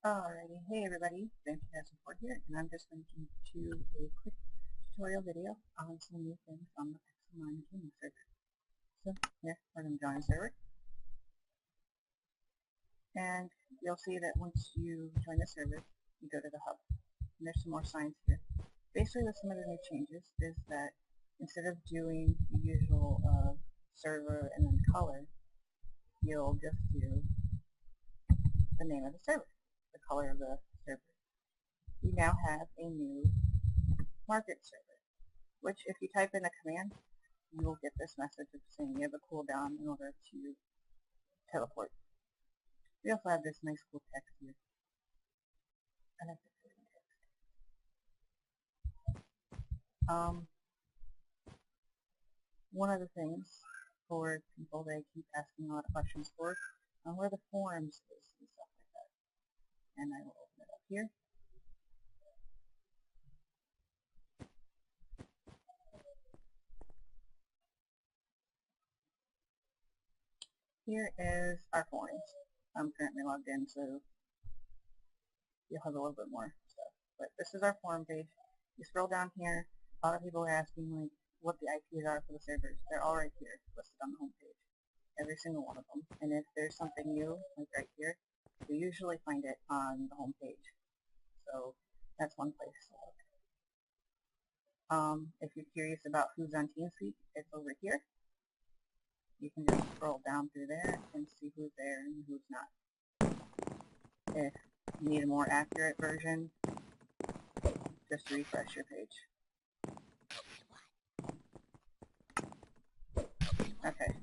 Alrighty, hey everybody, Support here, and I'm just going to do a quick tutorial video on some new things on the Pixelmon Gaming server. So, here, we're going to join a server, and you'll see that once you join the server, you go to the hub, and there's some more signs here. Basically, with some of the new changes is that instead of doing the usual server and then color, you'll just do the name of the server, the color of the server. We now have a new market server, which if you type in a command, you will get this message of saying you have a cooldown in order to teleport. We also have this nice cool text here. I like the text. One of the things for people they keep asking a lot of questions for, where the forums is and stuff like that. And I will open it up here. Here is our forums. I'm currently logged in, so you'll have a little bit more stuff. But this is our forum page. You scroll down here, a lot of people are asking like what the IPs are for the servers. They're all right here, listed on the home page. Every single one of them. And if there's something new, like right here, you usually find it on the home page. So that's one place to look. If you're curious about who's on TeamSpeak, it's over here. You can just scroll down through there and see who's there and who's not. If you need a more accurate version, just refresh your page. Okay.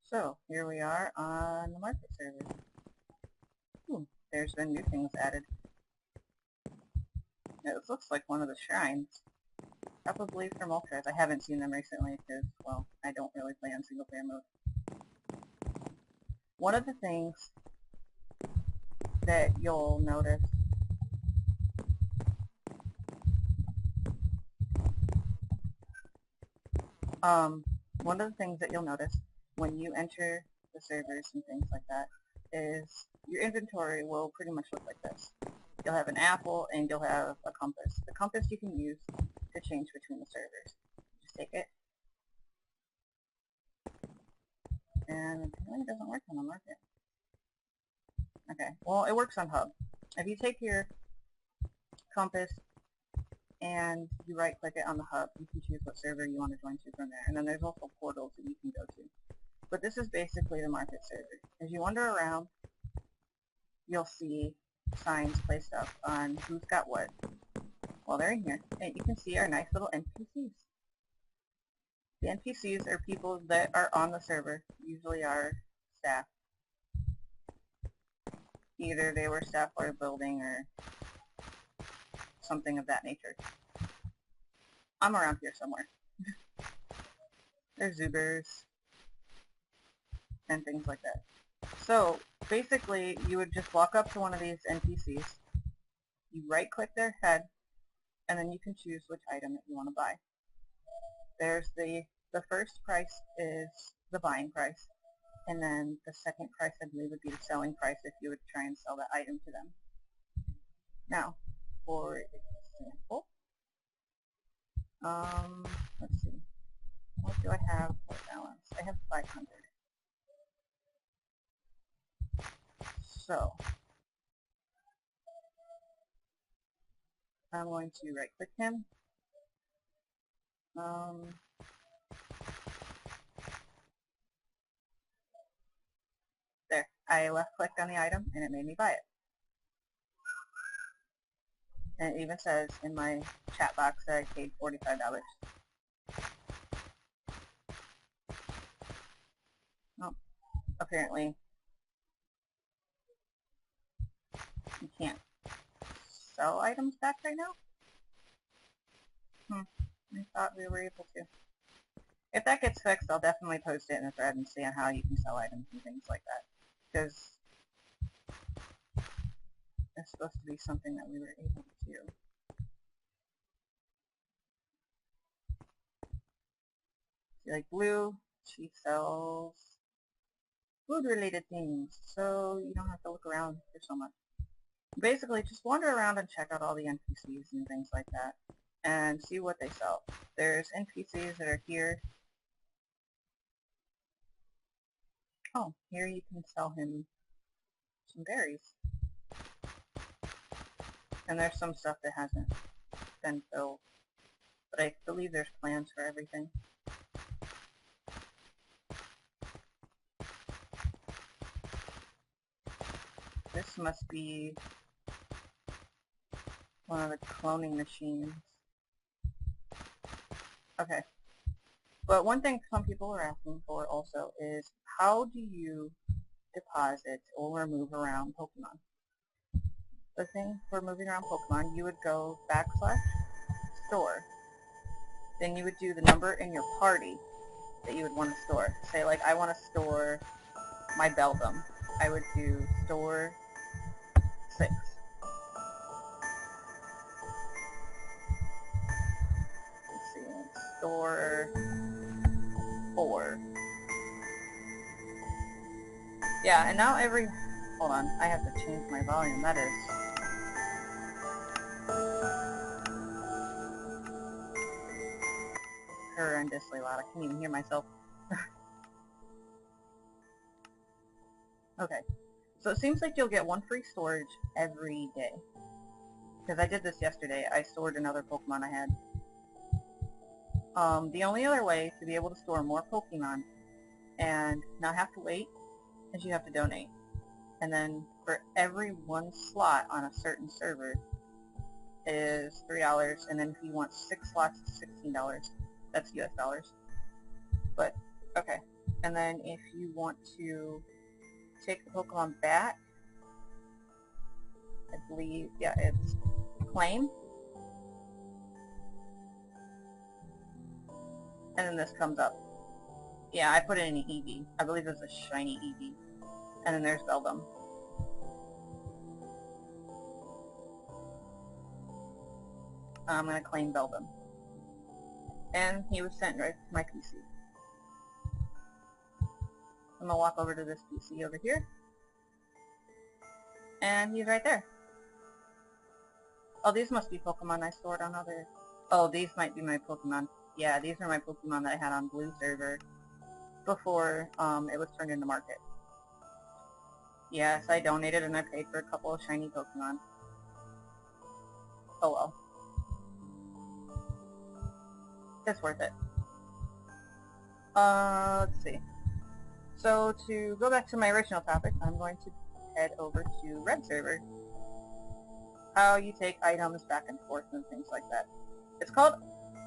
So, here we are on the market server. There's been new things added. It looks like one of the shrines. Probably from Ultras. I haven't seen them recently because, well, I don't really play on single player mode. One of the things that you'll notice when you enter the servers and things like that is your inventory will pretty much look like this. You'll have an apple and you'll have a compass. The compass you can use to change between the servers. Just take it. And apparently it doesn't work on the market. Okay, well it works on hub. If you take your compass and you right click it on the hub, you can choose what server you want to join to from there. And then there's also portals that you can go to. But this is basically the market server. As you wander around, you'll see signs placed up on who's got what. Well, they're in here. And you can see our nice little NPCs. The NPCs are people that are on the server, usually our staff. Either they were staff for a building or something of that nature. I'm around here somewhere. There's Zubers and things like that. So, basically, you would just walk up to one of these NPCs, you right-click their head, and then you can choose which item that you want to buy. There's the first price is the buying price, and then the second price, I believe, would be the selling price if you would try and sell that item to them. Now, for example, let's see, what do I have for balance? I have 500. So, I'm going to right-click him. There, I left-clicked on the item and it made me buy it. And it even says in my chat box that I paid $45. Well, apparently you can't sell items back right now? I thought we were able to. If that gets fixed, I'll definitely post it in a thread and see on how you can sell items and things like that. Because it's supposed to be something that we were able to do. See, like Blue, she sells food-related things, so you don't have to look around for so much. Basically, just wander around and check out all the NPCs and things like that, and see what they sell. There's NPCs that are here. Oh, here you can sell him some berries. And there's some stuff that hasn't been filled, but I believe there's plans for everything. This must be one of the cloning machines. Okay. But one thing some people are asking for also is, how do you deposit or remove around Pokemon? The thing for moving around Pokemon, you would go /store. Then you would do the number in your party that you would want to store. Say, like, I want to store my Beldum. I would do store 6. Let's see, store 4. Yeah, and now every... Hold on, I have to change my volume. That is... horrendously loud. I can't even hear myself. Okay. So it seems like you'll get 1 free storage every day. Because I did this yesterday. I stored another Pokemon I had. The only other way to be able to store more Pokemon and not have to wait is you have to donate. And then for every 1 slot on a certain server is $3, and then if you want 6 slots, it's $16. That's US dollars. But, okay. And then if you want to take the Pokemon back, I believe, yeah, it's claim. And then this comes up. Yeah, I put it in an Eevee. I believe it's a shiny Eevee. And then there's Beldum. I'm going to claim Beldum. And he was sent right to my PC. I'm going to walk over to this PC over here. And he's right there. Oh, these must be Pokemon I stored on other... Oh, these might be my Pokemon. Yeah, these are my Pokemon that I had on Blue server before it was turned into market. Yes, I donated and I paid for a couple of shiny Pokemon. Oh well. It's worth it. Let's see. So to go back to my original topic, I'm going to head over to Red server. How you take items back and forth and things like that. It's called...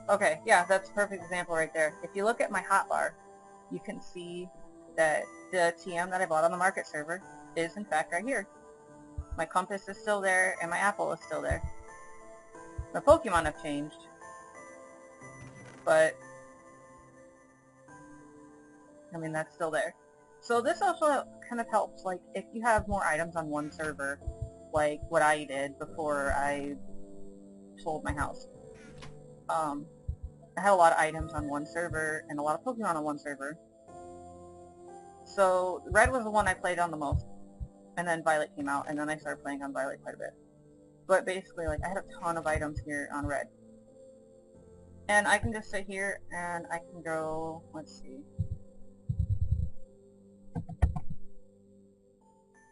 Okay, yeah, that's a perfect example right there. If you look at my hotbar, you can see that the TM that I bought on the market server is in fact right here. My compass is still there, and my apple is still there. My Pokemon have changed, but I mean, that's still there. So this also kind of helps, like, if you have more items on one server, like what I did before I sold my house. I had a lot of items on one server, and a lot of Pokemon on one server. So, Red was the one I played on the most. And then Violet came out, and then I started playing on Violet quite a bit. But basically, like, I had a ton of items here on Red. And I can just sit here, and I can go, let's see.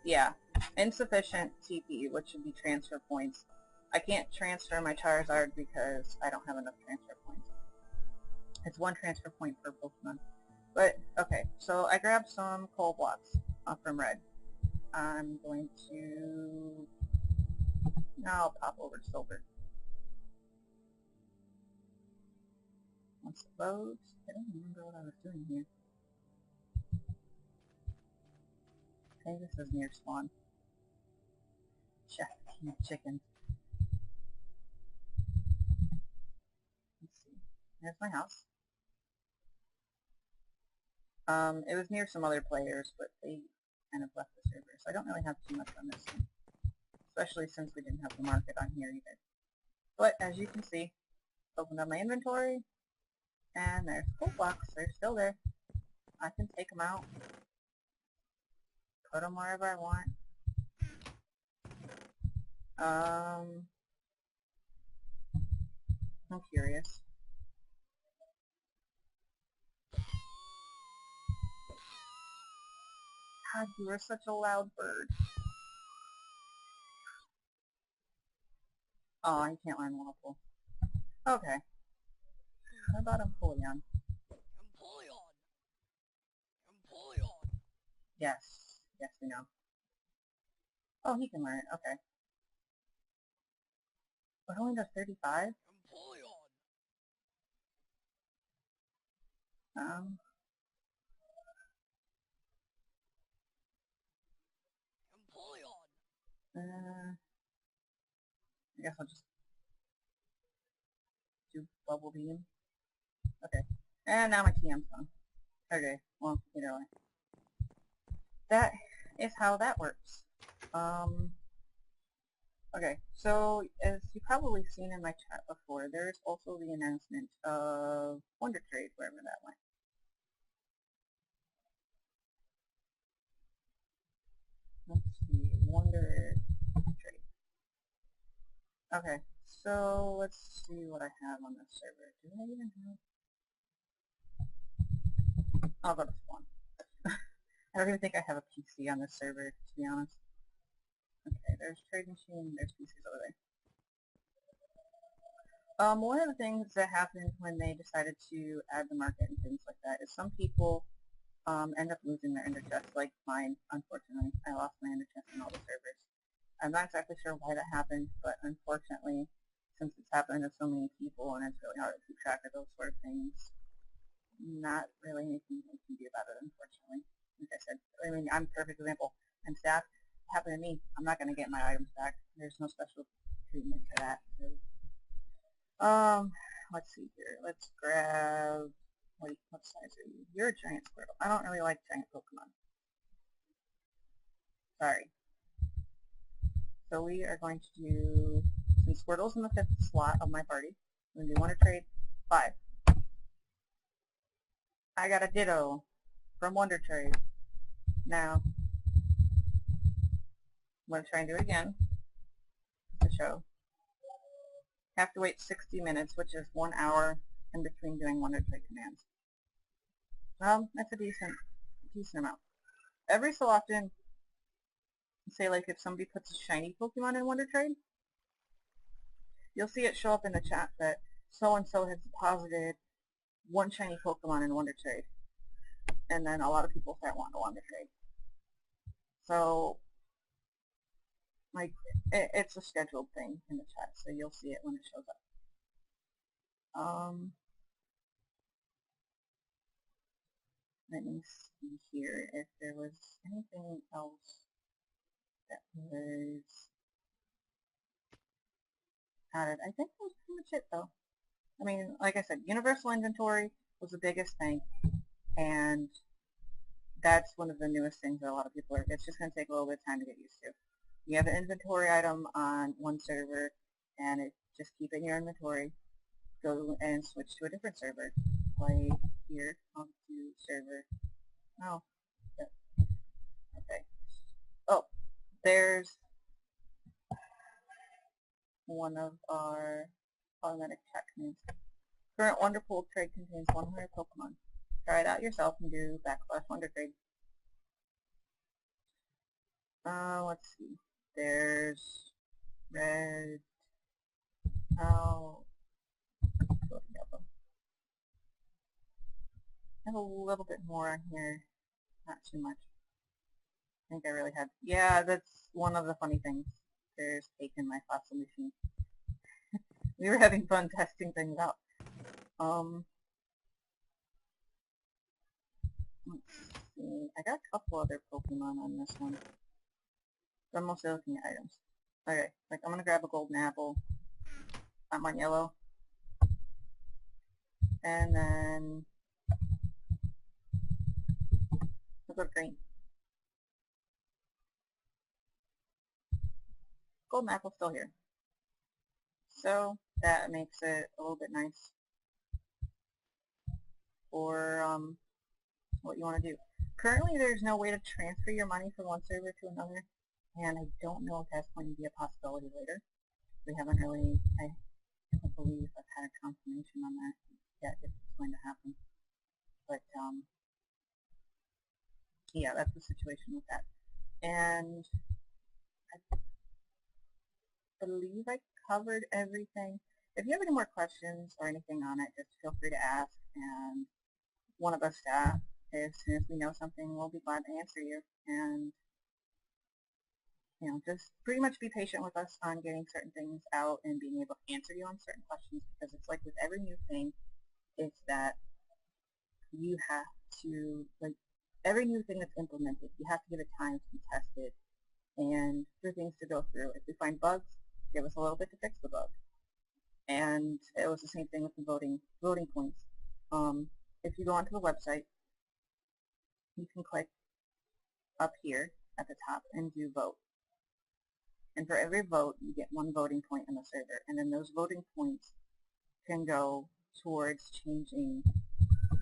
Yeah, insufficient TP, which should be transfer points. I can't transfer my Charizard because I don't have enough transfer points. It's 1 transfer point per Pokemon. But, okay, so I grabbed some coal blocks from Red. I'm going to... Now I'll pop over to Silver. Once it loads... I don't remember what I was doing here. Okay, this is near spawn. Check chicken. Let's see. There's my house. It was near some other players, but they kind of left the server, so I don't really have too much on this one. Especially since we didn't have the market on here either. But, as you can see, opened up my inventory, and there's coal blocks. They're still there. I can take them out. put them wherever I want. I'm curious. God, you are such a loud bird. Oh, you can't learn waffle. Okay. How about Empoleon? Empoleon. Yes. Yes, we know. Oh, he can learn it. Okay. But only does 35? Um. I guess I'll just do Bubble Beam. Okay. And now my TM's gone. Okay. Well, either way. That is how that works. Okay, so as you've probably seen in my chat before, there's also the announcement of Wonder Trade, wherever that went. Let's see, Wonder Trade. Okay, so let's see what I have on this server. Do I even have? I'll go to spawn. I don't even think I have a PC on this server, to be honest. Okay, there's trade machine, there's PCs over there. One of the things that happened when they decided to add the market and things like that is some people end up losing their ender chests, like mine, unfortunately. I lost my ender chest in all the servers. I'm not exactly sure why that happened, but unfortunately, since it's happened to so many people and it's really hard to keep track of those sort of things, not really anything we can do about it, unfortunately. Like I said, I mean, I'm a perfect example. I'm staff. It happened to me. I'm not going to get my items back. There's no special treatment for that. So, let's see here. Let's grab... Wait, what size are you? You're a giant squirtle. I don't really like giant Pokemon. Sorry. So we are going to do, since Squirtle's in the 5th slot of my party, we're going to do Wonder Trade 5. I got a Ditto from Wonder Trade. Now, I'm going to try and do it again to show. Have to wait 60 minutes, which is 1 hour in between doing Wonder Trade commands. That's a decent amount. Every so often, say like if somebody puts a shiny Pokemon in Wonder Trade, you'll see it show up in the chat that so-and-so has deposited 1 shiny Pokemon in Wonder Trade. And then a lot of people start wanting to Wonder Trade. So, like, it's a scheduled thing in the chat, so you'll see it when it shows up. Let me see here if there was anything else that was added. I think that was pretty much it, though. I mean, like I said, universal inventory was the biggest thing, and that's one of the newest things that a lot of people are, it's just going to take a little bit of time to get used to. You have an inventory item on one server, and just keep it in your inventory. Go and switch to a different server. Like here, I'll do server. Oh, okay. Oh, there's one of our automatic chat commands. Current Wonderful Trade contains 100 Pokemon. Try it out yourself and do /Wonder Trade. Let's see. There's red. Oh, go to yellow. I have a little bit more on here. Not too much. I think I really had. Yeah, that's one of the funny things. There's cake in my fossil machine. We were having fun testing things out. Let's see. I got a couple other Pokemon on this one. But I'm mostly looking at items. Okay, like I'm gonna grab a golden apple. I'm on yellow. And then I'll go to green. Golden apple's still here. So that makes it a little bit nice for what you want to do. Currently, there's no way to transfer your money from one server to another, and I don't know if that's going to be a possibility later. We haven't really, I don't believe I've had a confirmation on that yet, if it's going to happen. But, yeah, that's the situation with that. And I believe I covered everything. If you have any more questions or anything on it, just feel free to ask, and one of us staff, as soon as we know something, we'll be glad to answer you. And, you know, just pretty much be patient with us on getting certain things out and being able to answer you on certain questions, because it's like with every new thing, it's that you have to, like, every new thing that's implemented, you have to give it time to be tested and for things to go through. If we find bugs, give us a little bit to fix the bug. And it was the same thing with the voting points. If you go onto the website, you can click up here at the top and do vote. And for every vote, you get 1 voting point on the server. And then those voting points can go towards changing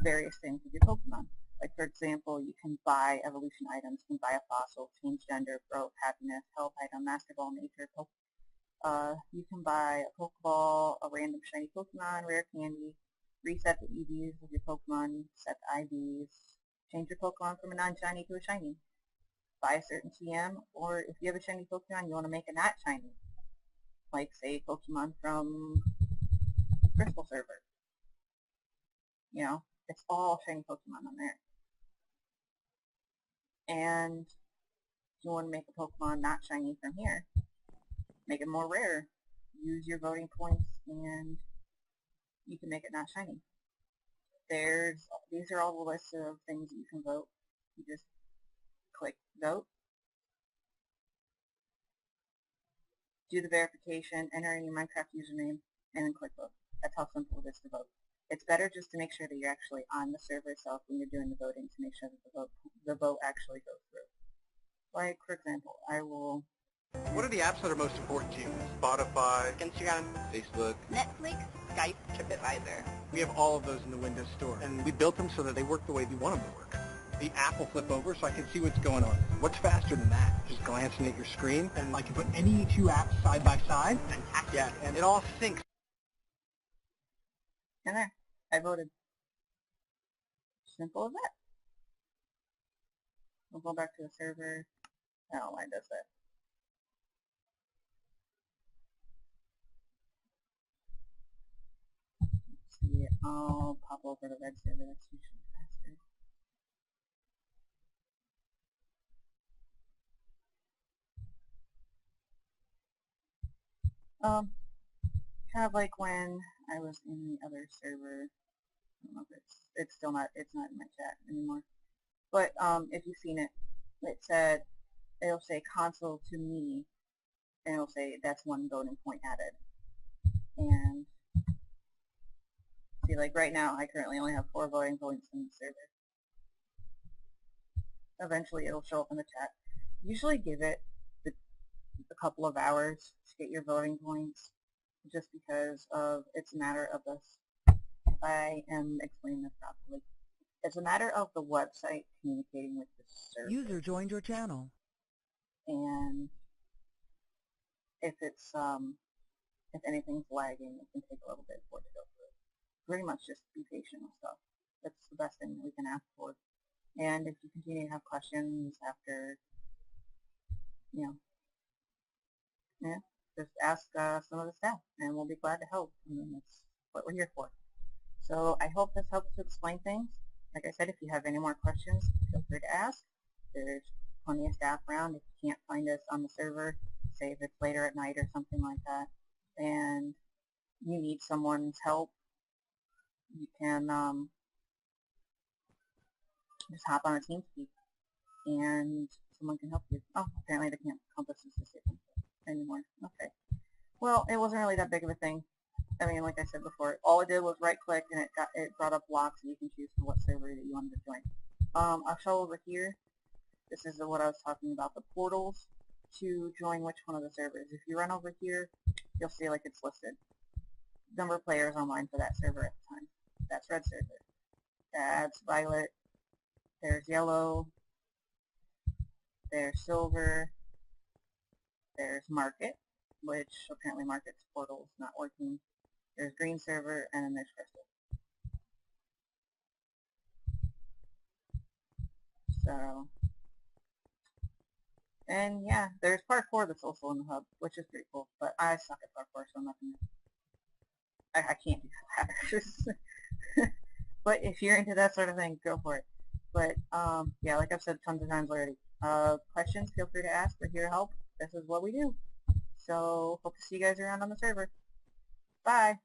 various things with your Pokemon. Like, for example, you can buy evolution items, you can buy a fossil, change gender, growth, happiness, health item, master ball, nature, you can buy a Pokeball, a random shiny Pokemon, rare candy, reset the EVs of your Pokemon, set the IVs, change your Pokemon from a non-shiny to a shiny, buy a certain TM, or if you have a shiny Pokemon, you want to make a not shiny, like, say, Pokemon from Crystal server. You know, it's all shiny Pokemon on there. And if you want to make a Pokemon not shiny from here, make it more rare. Use your voting points and you can make it not shiny. These are all the lists of things that you can vote. You just click vote, do the verification, enter in your Minecraft username, and then click vote. That's how simple it is to vote. It's better just to make sure that you're actually on the server itself when you're doing the voting to make sure that the vote actually goes through. Like, for example, I will... What are the apps that are most important to you? Spotify, Instagram, Facebook, Netflix, Skype, TripAdvisor. We have all of those in the Windows Store, and we built them so that they work the way we want them to work. The app will flip over so I can see what's going on. What's faster than that? Just glancing at your screen, and I can put any 2 apps side by side. Fantastic. Yeah, and it all syncs. And there, I voted. Simple as that. We'll go back to the server. Oh, why does that? Let's see, I'll pop over to red server. That's usually faster. Kind of like when I was in the other server. I don't know if it's still not, it's not in my chat anymore. But if you've seen it, it'll say console to me, and it'll say that's 1 voting point added. And see, like right now, I currently only have 4 voting points in the server. Eventually, it'll show up in the chat. Usually give it a couple of hours to get your voting points, just because it's a matter of this. If I am explaining this properly, it's a matter of the website communicating with the server. User joined your channel. And if it's if anything's lagging, it can take a little bit for it to go through. Pretty much just be patient with stuff. That's the best thing that we can ask for. And if you continue to have questions after, you know, yeah, just ask some of the staff, and we'll be glad to help. I mean, that's what we're here for. So I hope this helps to explain things. Like I said, if you have any more questions, feel free to ask. There's plenty of staff around. If you can't find us on the server, say if it's later at night or something like that, and you need someone's help, you can just hop on a TeamSpeak and someone can help you. Oh, apparently the compass is disabled anymore. Okay. Well, it wasn't really that big of a thing. I mean, like I said before, all it did was right-click and it brought up blocks, and you can choose for what server that you wanted to join. I'll show over here. This is what I was talking about, the portals to join which one of the servers. If you run over here, you'll see like it's listed. Number of players online for that server at the time. That's red server. That's violet. there's yellow, there's silver, there's market, which apparently market's portal is not working. There's green server, and then there's crystal. So, and yeah, there's parkour that's also in the hub, which is pretty cool. But I suck at parkour, so I'm not gonna. I can't do ladders. But if you're into that sort of thing, go for it. But yeah, like I've said tons of times already. Questions, feel free to ask. We're here to help. This is what we do. So hope to see you guys around on the server. Bye.